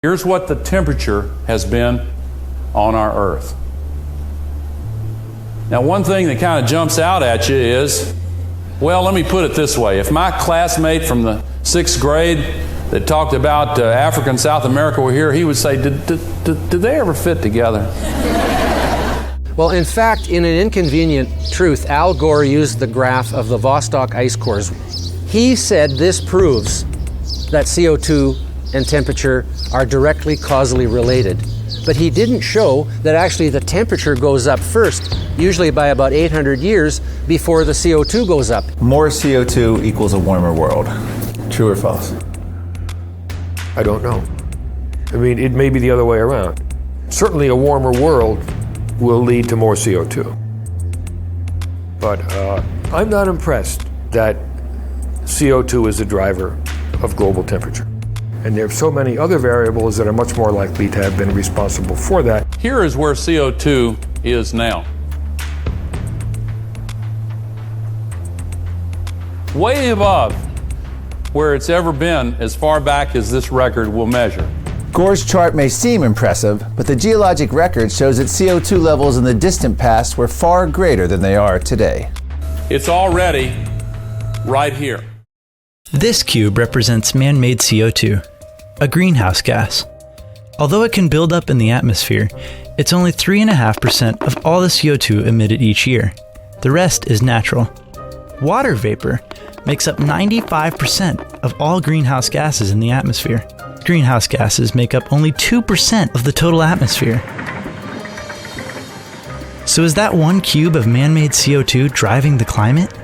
Here's what the temperature has been on our Earth. Now, one thing that kind of jumps out at you is, well, let me put it this way. If my classmate from the 6th grade that talked about Africa and South America were here, he would say, did they ever fit together? Well, in fact, in an inconvenient truth, Al Gore used the graph of the Vostok ice cores. He said this proves that CO2 and temperature are directly causally related. But he didn't show that actually the temperature goes up first, usually by about 800 years before the CO2 goes up. More CO2 equals a warmer world. True or false? I don't know. I mean, it may be the other way around. Certainly a warmer world will lead to more CO2. But I'm not impressed that CO2 is a driver of global temperature. And there are so many other variables that are much more likely to have been responsible for that. Here is where CO2 is now. Way above where it's ever been as far back as this record will measure. Gore's chart may seem impressive, but the geologic record shows that CO2 levels in the distant past were far greater than they are today. It's already right here. This cube represents man-made CO2, a greenhouse gas. Although it can build up in the atmosphere, it's only 3.5% of all the CO2 emitted each year. The rest is natural. Water vapor makes up 95% of all greenhouse gases in the atmosphere. Greenhouse gases make up only 2% of the total atmosphere. So is that one cube of man-made CO2 driving the climate?